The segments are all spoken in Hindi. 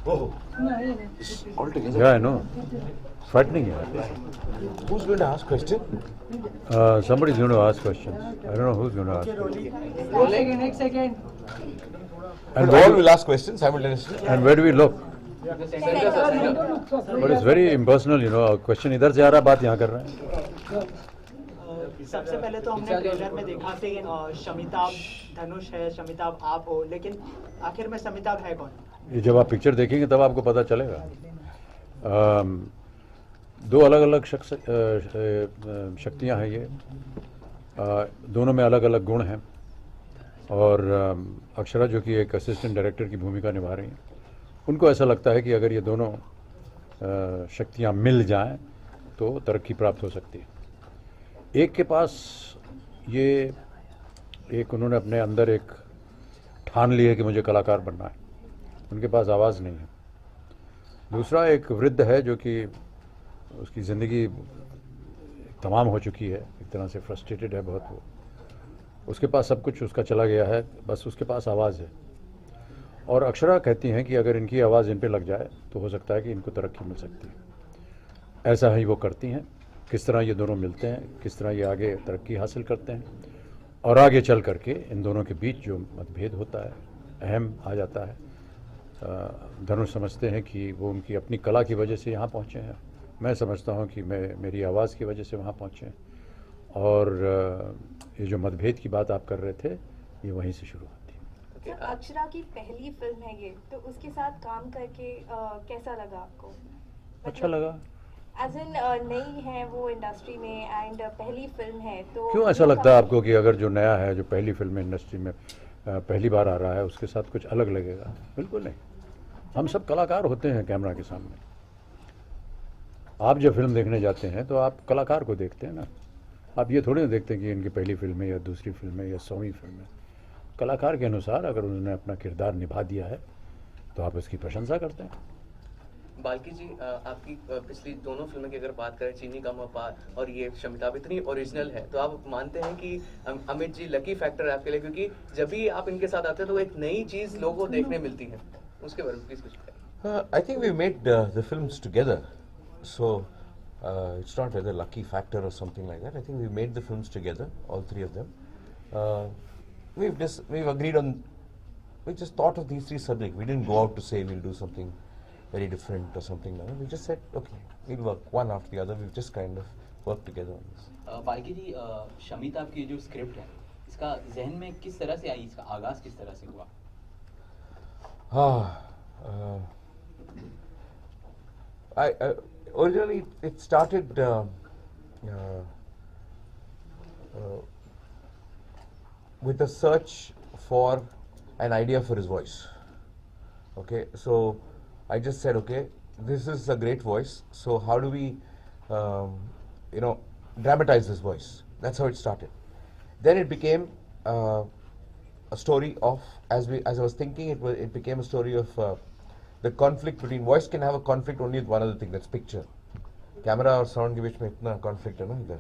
Oh, altogether. Yeah, I know. Frightening. who's going to ask question? Somebody's going to ask questions. I don't know who's going to ask. Rolling, next second. And But where, all do, will ask questions simultaneously. and where do we look? But it's very impersonal, you know. Question इधर से आ रहा, बात यहाँ कर रहे हैं. सबसे पहले तो हमने ट्रेलर में देखा कि शमिताभ धनुष है, शमिताभ आप हो, लेकिन आखिर में शमिताभ है कौन? ये जब आप पिक्चर देखेंगे तब आपको पता चलेगा. दो अलग अलग शक्तियाँ हैं ये. दोनों में अलग अलग गुण हैं. और अक्षरा जो कि एक असिस्टेंट डायरेक्टर की भूमिका निभा रही हैं, उनको ऐसा लगता है कि अगर ये दोनों शक्तियाँ मिल जाएं तो तरक्की प्राप्त हो सकती है. एक के पास ये एक उन्होंने अपने अंदर एक ठान ली है कि मुझे कलाकार बनना है, उनके पास आवाज़ नहीं है. दूसरा एक वृद्ध है जो कि उसकी ज़िंदगी तमाम हो चुकी है, एक तरह से फ्रस्ट्रेटेड है बहुत. वो उसके पास सब कुछ उसका चला गया है, बस उसके पास आवाज़ है. और अक्षरा कहती हैं कि अगर इनकी आवाज़ इन पे लग जाए तो हो सकता है कि इनको तरक्की मिल सकती है. ऐसा ही वो करती हैं. किस तरह ये दोनों मिलते हैं, किस तरह ये आगे तरक्की हासिल करते हैं, और आगे चल करके इन दोनों के बीच जो मतभेद होता है, अहम आ जाता है. धनुष समझते हैं कि वो उनकी अपनी कला की वजह से यहाँ पहुँचे हैं. मैं समझता हूँ कि मेरी आवाज़ की वजह से वहाँ पहुँचे हैं. और ये जो मतभेद की बात आप कर रहे थे, ये वहीं से शुरू होती है. सर, अक्षरा की पहली फिल्म है ये, तो उसके साथ काम करके कैसा लगा आपको? अच्छा लगा. एज इन नई है वो इंडस्ट्री में एंड पहली फिल्म है, तो क्यों ऐसा लगता है आपको कि अगर जो नया है, जो पहली फिल्म इंडस्ट्री में पहली बार आ रहा है, उसके साथ कुछ अलग लगेगा? बिल्कुल नहीं. हम सब कलाकार होते हैं कैमरा के सामने. आप जब फिल्म देखने जाते हैं तो आप कलाकार को देखते हैं ना. आप ये थोड़ी ना देखते हैं कि इनकी पहली फिल्म है या दूसरी फिल्म है या 100वीं फिल्म है. कलाकार के अनुसार अगर उन्होंने अपना किरदार निभा दिया है तो आप उसकी प्रशंसा करते हैं. बाल्की जी, आपकी पिछली दोनों फिल्मों की अगर बात करें, चीनी का मपार और ये शमिताभ, इतनी ओरिजिनल है, तो आप मानते हैं कि अमित जी लकी फैक्टर है आपके लिए, क्योंकि जब भी आप इनके साथ आते हैं तो एक नई चीज़ लोगों को देखने मिलती है. उसके बारे में प्लीज कुछ बताइए. I think we made the films together, so it's not whether lucky factor or something like that. I think we made the films together, all three of them. We've agreed on. We just thought of these three subjects. We didn't go out to say we'll do something very different or something like that. We just said, okay, we'll work one after the other. We've just kind of worked together on this. Balki जी, शमिताभ की जो स्क्रिप्ट है, इसका जहन में किस तरह से आई, इसका आगाज किस तरह से हुआ? Originally it started with a search for an idea for his voice. Okay, so I just said, okay, this is a great voice, so how do we dramatize this voice? That's how it started. Then it became a story of, as I was thinking, it became a story of the conflict between, voice can have a conflict only with one other thing, that's picture. Camera or sound के बीच में इतना conflict है ना इधर.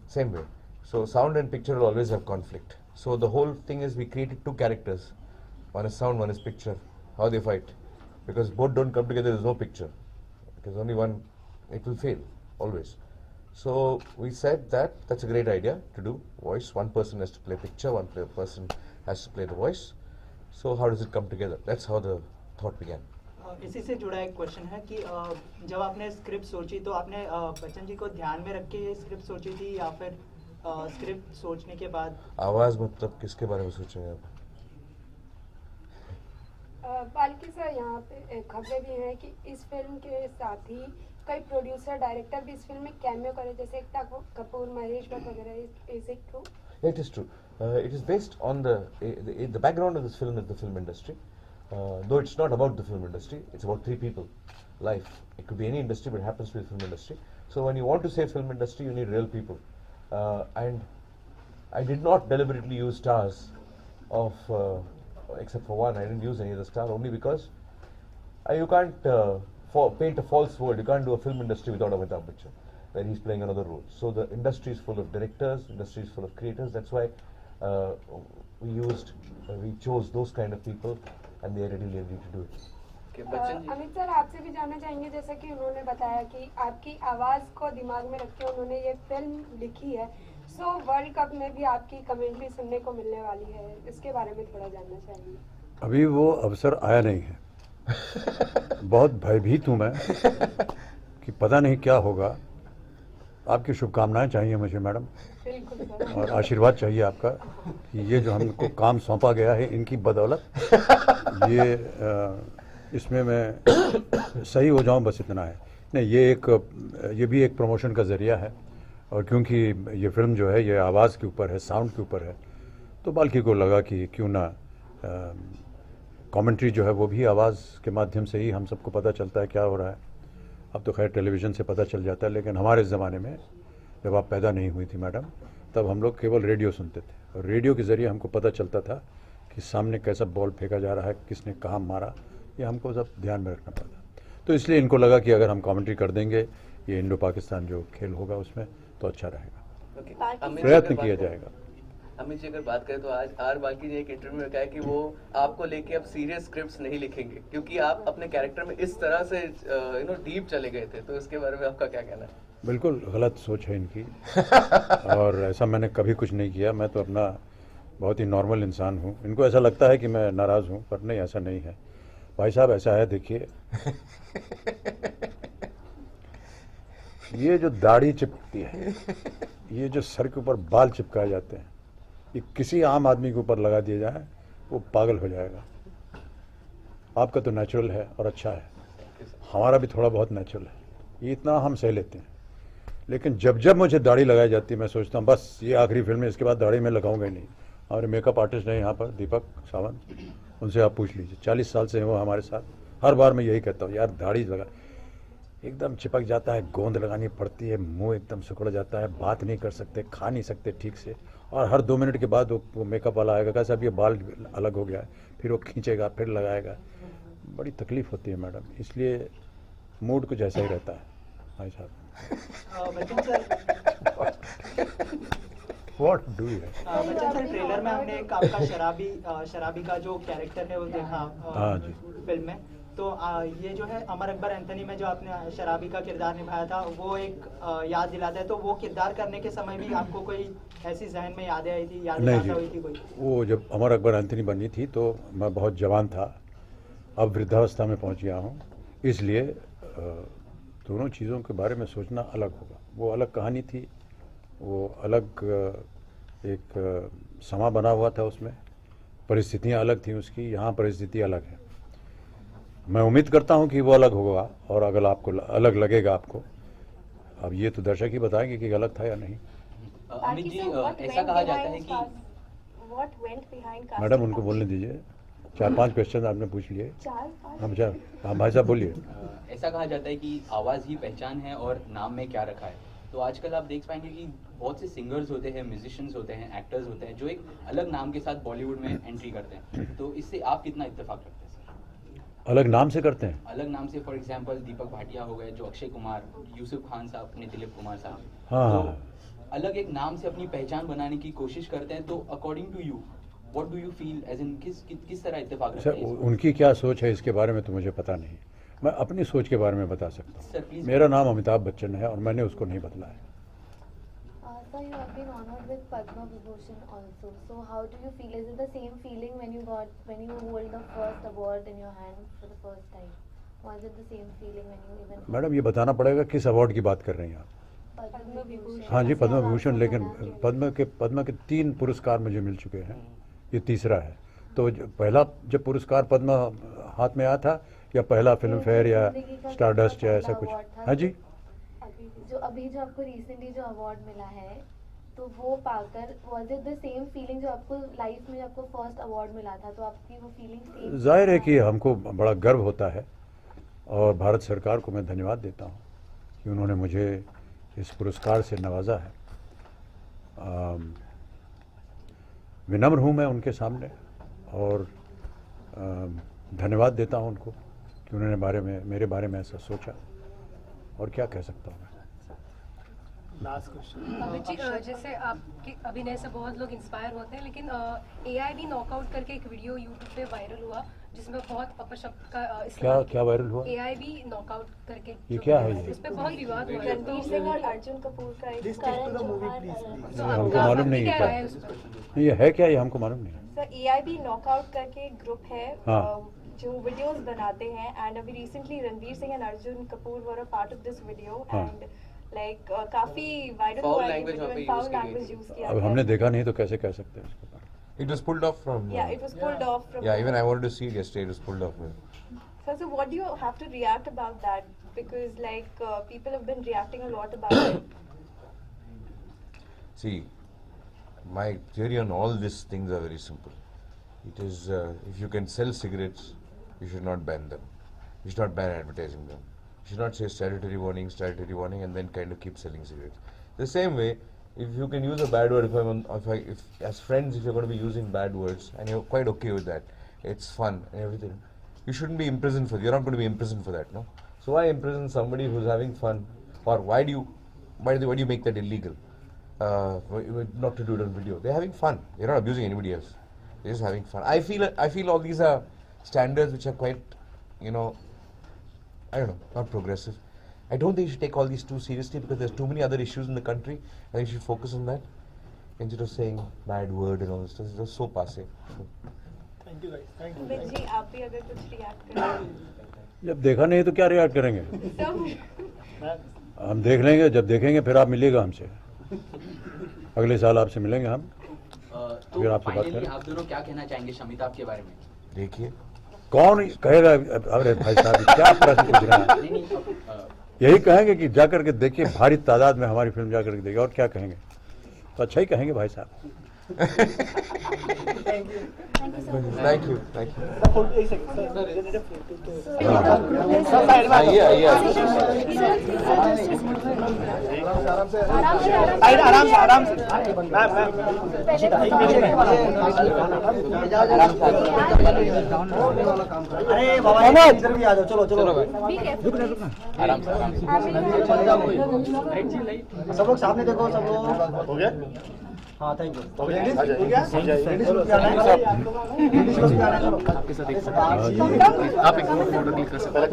Same way. So sound and picture will always have conflict. So the whole thing is we created two characters. One is sound, one is picture. How they fight. Because both don't come together, there is no picture. Because only one, it will fail, always. So we said that that's a great idea to do voice. One person has to play picture, one person has to play the voice. So how does it come together? That's how the thought began. इसी से जुड़ा एक क्वेश्चन है कि जब आपने स्क्रिप्ट सोची तो आपने बच्चन जी को ध्यान में रख के ये स्क्रिप्ट सोची थी या फिर स्क्रिप्ट सोचने के बाद? आवाज मतलब किसके बारे में सोचेंगे आप? बाल्की सर, यहाँ पे खबरें भी हैं कि इस फिल्म के साथ ही कई प्रोड्यूसर डायरेक्टर भी इस फिल्म में कैमियो करे, जैसे एकता कपूर, महेश भट्ट वगैरह. Is it true? It is true. It is based on the background of this film is the film industry. Though it's not about the film industry, it's about three people. Life. It could be any industry, but it happens to be film industry. So when you want to say film industry, you need real people. And I did not deliberately use stars of, except for one, I didn't use any of the stars only because you can't paint a false world. You can't do a film industry without Amitabh Bachchan, where he's playing another role. So the industry is full of directors, industry is full of creators. That's why we chose those kind of people and they are ready to do it. Okay, Bachchan ji Amit sir, आपसे भी जानना चाहेंगे, जैसा कि उन्होंने बताया कि आपकी आवाज़ को दिमाग में रख के उन्होंने ये फिल्म लिखी है, सो वर्ल्ड कप में भी आपकी कमेंट्री सुनने को मिलने वाली है, इसके बारे में थोड़ा जानना चाहेंगे। अभी वो अवसर आया नहीं है। बहुत भयभीत हूँ मैं कि पता नहीं क्या होगा। आपकी शुभकामनाएं चाहिए मुझे मैडम, बिल्कुल सर। और आशीर्वाद चाहिए आपका कि ये जो हमको काम सौंपा गया है इनकी बदौलत ये इसमें मैं सही हो जाऊं, बस इतना है। नहीं, ये भी एक प्रमोशन का ज़रिया है, और क्योंकि ये फिल्म जो है ये आवाज़ के ऊपर है, साउंड के ऊपर है, तो बाल्की को लगा कि क्यों ना कमेंट्री जो है वो भी आवाज़ के माध्यम से ही हम सबको पता चलता है क्या हो रहा है। अब तो खैर टेलीविज़न से पता चल जाता है, लेकिन हमारे ज़माने में जब आप पैदा नहीं हुई थी मैडम, तब हम लोग केवल रेडियो सुनते थे, और रेडियो के ज़रिए हमको पता चलता था कि सामने कैसा बॉल फेंका जा रहा है, किसने कहाँ मारा, ये हमको सब ध्यान में रखना पड़ता। तो इसलिए इनको लगा कि अगर हम कमेंट्री कर देंगे ये इंडो पाकिस्तान जो खेल होगा उसमें, तो अच्छा रहेगा, Okay, बाकी अमित जी प्रयत्न अगर बात किया करें- जाएगा। अमित जी अगर बात करें तो आज आर बाल्की ने एक इंटरव्यू में कहा है कि वो आपको लेके अब सीरियस स्क्रिप्ट्स नहीं लिखेंगे, क्योंकि आप अपने कैरेक्टर में इस तरह से डीप चले गए थे। तो इसके बारे में आपका क्या कहना है? बिल्कुल गलत सोच है इनकी, और ऐसा मैंने कभी कुछ नहीं किया। मैं तो अपना बहुत ही नॉर्मल इंसान हूँ। इनको ऐसा लगता है कि मैं नाराज़ हूँ, पर नहीं, ऐसा नहीं है भाई साहब। ऐसा है, देखिए ये जो दाढ़ी चिपकती है, ये जो सर के ऊपर बाल चिपकाए जाते हैं, ये किसी आम आदमी के ऊपर लगा दिया जाए वो पागल हो जाएगा। आपका तो नेचुरल है और अच्छा है, हमारा भी थोड़ा बहुत नेचुरल है, ये इतना हम सह लेते हैं। लेकिन जब जब मुझे दाढ़ी लगाई जाती है मैं सोचता हूँ बस ये आखिरी फिल्म है, इसके बाद दाढ़ी मैं लगाऊंगा ही नहीं। हमारे मेकअप आर्टिस्ट हैं यहाँ पर, दीपक सावंत, उनसे आप पूछ लीजिए, 40 साल से हैं वो हमारे साथ। हर बार मैं यही कहता हूँ, यार दाढ़ी लगा, एकदम चिपक जाता है, गोंद लगानी पड़ती है, मुंह एकदम सिकुड़ जाता है, बात नहीं कर सकते, खा नहीं सकते ठीक से, और हर 2 मिनट के बाद वो मेकअप वाला आएगा, कैसा अब ये बाल अलग हो गया है, फिर वो खींचेगा, फिर लगाएगा। बड़ी तकलीफ होती है मैडम, इसलिए मूड कुछ ऐसा ही रहता है भाई साहब। Bachchan sir, what do you Bachchan sir, trailer में हमने एक आपका शराबी का जो कैरेक्टर है वो देखा हाँ जी। फिल्म में। तो ये जो है अमर अकबर एंथनी में जो आपने शराबी का किरदार निभाया था, वो एक याद दिलाता है। तो वो किरदार करने के समय भी आपको कोई ऐसी जहन में यादें आई थी, यादें नहीं ताज़ा हुई थी जी, कोई? वो जब अमर अकबर एंथनी बनी थी तो मैं बहुत जवान था, अब वृद्धावस्था में पहुंच गया हूं, इसलिए दोनों चीज़ों के बारे में सोचना अलग होगा। वो अलग कहानी थी, वो अलग एक समा बना हुआ था, उसमें परिस्थितियां अलग थी उसकी, यहाँ परिस्थिति अलग है। मैं उम्मीद करता हूं कि वो अलग होगा, और अगर आपको अलग लगेगा आपको, अब ये तो दर्शक ही बताएंगे कि गलत था या नहीं। अमित जी, ऐसा कहा जाता है कि What went behind casting madam उनको couch? बोलने दीजिए, 4-5 क्वेश्चन आपने पूछ लिए। चार पाँच हाँ भैया, हाँ भाई साहब बोलिए। ऐसा कहा जाता है कि आवाज़ ही पहचान है और नाम में क्या रखा है। तो आजकल आप देख पाएंगे कि बहुत से सिंगर्स होते हैं, म्यूजिशियंस होते हैं, एक्टर्स होते हैं जो एक अलग नाम के साथ बॉलीवुड में एंट्री करते हैं। तो इससे आप कितना इत्तेफाक रखते हैं सर? अलग नाम से करते हैं? अलग नाम से, फॉर एग्जांपल दीपक भाटिया हो गए, जो अक्षय कुमार, यूसुफ खान साहब, अपने दिलीप कुमार साहब, हाँ, तो हाँ। अलग एक नाम से अपनी पहचान बनाने की कोशिश करते हैं। तो according to you what do you feel, as in किस तरह इत्तेफाक रखते सर, हैं इसमें? उनकी क्या सोच है इसके बारे में तो मुझे पता नहीं, मैं अपनी सोच के बारे में बता सकता सर, हूँ। प्लीज। मेरा नाम अमिताभ बच्चन है और मैंने उसको नहीं बदला है। So you have been honored with Padma Vibhushan also. So how do you feel? Is it the same feeling when you hold the first award in your hand for the first time? Was it the same feeling when you even? Madam ये बताना पड़ेगा किस अवार्ड की बात कर रही हैं आप? Padma Vibhushan. हाँ जी, As Padma you have Vibhushan, also लेकिन been asked. पद्म के 3 पुरस्कार मुझे मिल चुके हैं, ये तीसरा है। तो पहला जब पुरस्कार पद्म हाथ में आया था, या पहला फिल्म फेयर या स्टारडस्ट या ऐसा कुछ? हाँ जी, अभी जो आपको रिसेंटली जो अवार्ड मिला है, तो वो पाकर was it the same feeling जो आपको लाइफ में, जो आपको फर्स्ट अवार्ड मिला था, तो आपकी वो फीलिंग सेम? जाहिर है कि हमको बड़ा गर्व होता है, और भारत सरकार को मैं धन्यवाद देता हूँ कि उन्होंने मुझे इस पुरस्कार से नवाजा है। विनम्र हूँ मैं उनके सामने, और धन्यवाद देता हूँ उनको कि उन्होंने मेरे बारे में ऐसा सोचा, और क्या कह सकता हूँ मैं। Last question. अमित जी, जैसे आपके अभिनय से बहुत लोग इंस्पायर होते हैं, लेकिन एआई भी नॉकआउट करके एक वीडियो यूट्यूब पे वायरल हुआ जिसमें बहुत अपशब्द का क्या वायरल हुआ? AIB नॉकआउट करके ये क्या है ये? उस पे बहुत विवाद हुआ है। रणवीर सिंह और अर्जुन कपूर का एक करण जौहर तो हमको आपका मालूम नहीं क्या है राय क्या है उस पर? ये है क्या, ये हमको मालूम नहीं है। सर AIB नॉकआउट करके एक ग्रुप है हाँ। जो वीडियोस बनाते हैं एंड अभी recently Ranveer Singh and Arjun Kapoor were a part of this video हाँ। एंड लाइक काफी वायरल Foul हुआ है language वहाँ पे फाउल use की गई लैंग्वेज थी। यूज किया अब गया हमने है। देखा नहीं तो कैसे कह सकते हैं उसके बारे It was pulled off from. Yeah, it was pulled off from. Yeah, even I wanted to see it yesterday. It was pulled off. So what do you have to react about that? Because like people have been reacting a lot about it. See, my theory on all these things are very simple. It is if you can sell cigarettes, you should not ban them. You should not ban advertising them. You should not say statutory warning, and then kind of keep selling cigarettes. The same way, if you can use a bad word, if as friends, if you're going to be using bad words and you're quite okay with that, it's fun and everything, you shouldn't be imprisoned for. You're not going to be imprisoned for that, no. So why imprison somebody who's having fun, or why do you make that illegal? Not to do it on video. They're having fun. They're not abusing anybody else. They're just having fun. I feel all these are standards which are quite, I don't know, not progressive. I don't think you should take all these too seriously because there's too many other issues in the country. I think you should focus on that instead of saying bad word and all this stuff. It's just so passe. Thank you guys. Thank you. Vic जी आप भी अगर कुछ रिएक्ट करें जब देखा नहीं तो क्या रिएक्ट करेंगे? तो हम देख लेंगे, जब देखेंगे फिर आप मिलिएगा हमसे। अगले साल आपसे मिलेंगे हम। तो फिर आपसे बात फाइनली करें। आप दोनों क्या कहना चाहेंगे शमिताभ के बारे में? देखिए कौन कहेगा? अरे भाई साहब क्या प्रश्न पूछ रहे हैं? नहीं नहीं यही कहेंगे कि जा करके देखिए, भारी तादाद में हमारी फिल्म जा करके देखिए, और क्या कहेंगे? तो अच्छा ही कहेंगे भाई साहब। Thank you. Thank you. The photo, एक second, sir. They need a photo. आराम से मैम अरे बाबा इधर भी आ जाओ चलो आराम से सब लोग सामने देखो सब लोग हो गया हाँ थैंक यू आप एक फोटो क्लिक कर सकते हैं।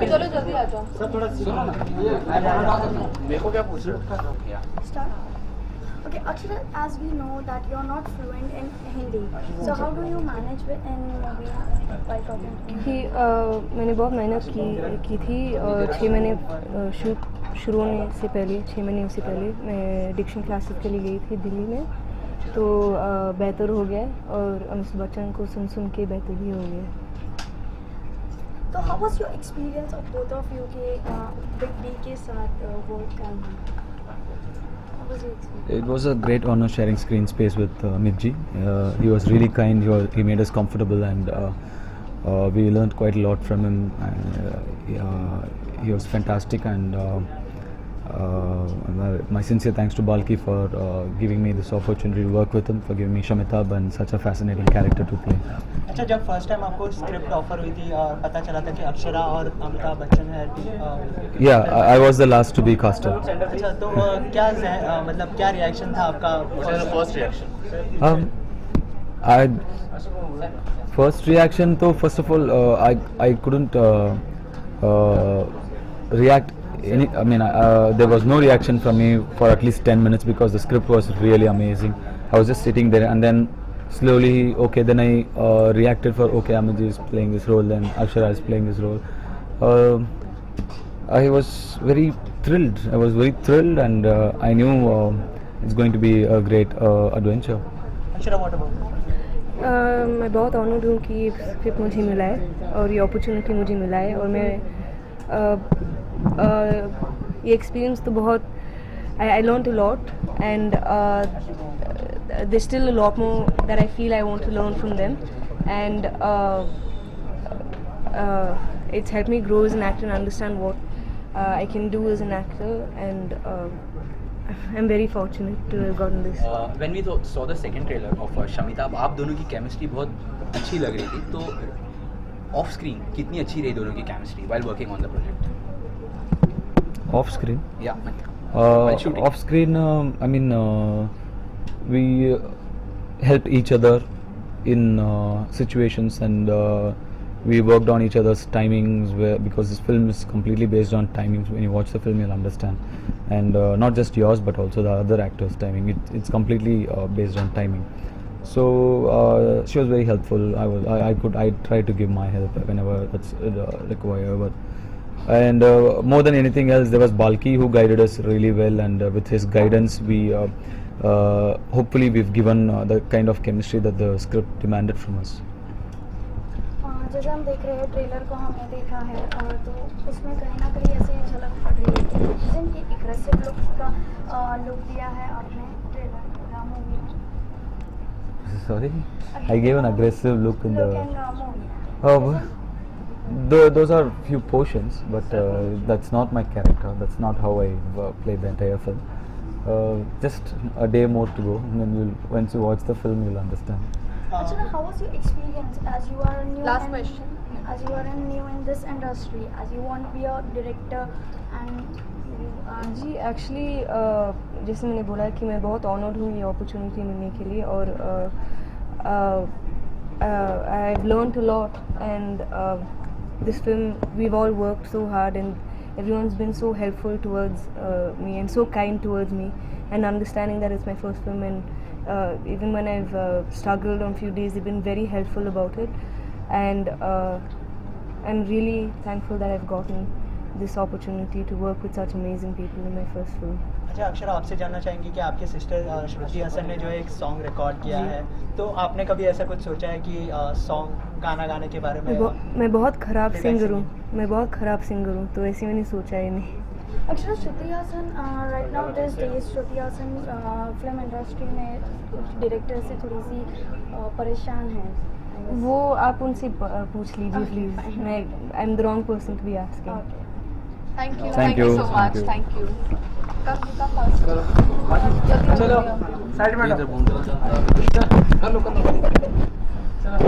चलो जल्दी आ जाओ। सर थोड़ा मेरे को क्या पूछ रहे हो? Start. Okay, Akshara, as we know that you're not fluent in Hindi, so how do you manage in movie while talking to कि मैंने बहुत मेहनत की थी और 6 महीने शूट शुरू होने से पहले 6 महीने से पहले मैं डिक्शन क्लासेस के लिए गई थी दिल्ली में, तो बेहतर हो गया और अमिताभ बच्चन को सुन के बेहतर भी हो गया। तो how was your experience of both of you के Big B के साथ work करना? How was your experience? It was a great honor sharing screen space with Amit ji. He was really kind. He made us comfortable, and we learned quite a lot from him. And he was fantastic, and my sincere thanks to Balki for giving me this opportunity to work with him, for giving me Shamitabh and such a fascinating character to play. अच्छा जब फर्स्ट टाइम आपको स्क्रिप्ट ऑफर हुई थी और पता चला था कि अक्षरा और अमिताभ बच्चन है Yeah, I was the last to be casted. अच्छा तो क्या मतलब क्या रिएक्शन था आपका? First reaction First reaction, though, first of all, I couldn't react. There was no reaction from me for at least 10 minutes because the script was really amazing. I was just sitting there, and then slowly, then I reacted for Amit is playing this role, then Akshara is playing this role. I was very thrilled. And I knew it's going to be a great adventure. Akshara what about? मैं बहुत ऑनर्ड हूँ कि ये स्क्रिप्ट मुझे मिला है और ये अपॉर्चुनिटी मुझे मिला है और मैं ये एक्सपीरियंस तो बहुत I learned a lot, and there's still a lot more that I feel I want to learn from them, and it's helped me grow as an actor and understand what I can do as an actor, and I'm very fortunate to have gotten this. When we saw the second trailer of Shamitabh, आप दोनों की केमिस्ट्री बहुत अच्छी लग रही थी, तो ऑफ स्क्रीन कितनी अच्छी रही दोनों की chemistry while working on the project? Off screen? या Uh, off screen, I mean, we helped each other in situations, and we worked on each other's timings, because this film is completely based on timings. When you watch the film, you'll understand, and not just yours but also the other actors' timing. It's completely based on timing. So she was very helpful. I tried to give my help whenever that's required, but. And more than anything else, there was Balki who guided us really well, and with his guidance, we hopefully we've given the kind of chemistry that the script demanded from us. जैसे हम देख रहे हैं ट्रेलर को हमने देखा है और तो उसमें कहीं ना कहीं ऐसे झलक पड़ रही है कि एग्रेसिव लुक का लुक दिया है आपने ट्रेलर मूवी में. Sorry, I gave an aggressive look in the. Look in the movie. Oh, those are few portions, but that's not my character. That's not how I played the entire film. Just a day more to go, and then once you watch the film, you'll understand. Achana, how was your experience as you are new? Last question. As you are new in this industry, as you want to be a director, and जी एक्चुअली जैसे मैंने बोला कि मैं बहुत ऑनर्ड हूँ ये अपॉर्चुनिटी मिलने के लिए, और I have learned a lot, and this film we've all worked so hard, and everyone's been so helpful towards me and so kind towards me, and understanding that it's my first film, and even when I've struggled on few days, they've been very helpful about it, and I'm really thankful that I've gotten this opportunity to work with such amazing people in my first film. अच्छा अक्षरा, आपसे जानना चाहेंगे कि आपके सिस्टर श्रुति हसन ने जो है एक सॉन्ग रिकॉर्ड किया है, तो आपने कभी ऐसा कुछ सोचा है कि सॉन्ग गाना गाने के बारे में? मैं बहुत ख़राब सिंगर हूँ, तो ऐसे मैंने सोचा ही नहीं. Akshara, Shruti Haasan right now this days Shruti Haasan film industry में डायरेक्टर से थोड़ी सी परेशान है. वो आप उनसे पूछ लीजिए प्लीज़. मैं I am the wrong person to be asking. Thank you. Thank you. so much. Thank you. Thank you. चलो साइड में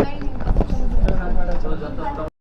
Thank you.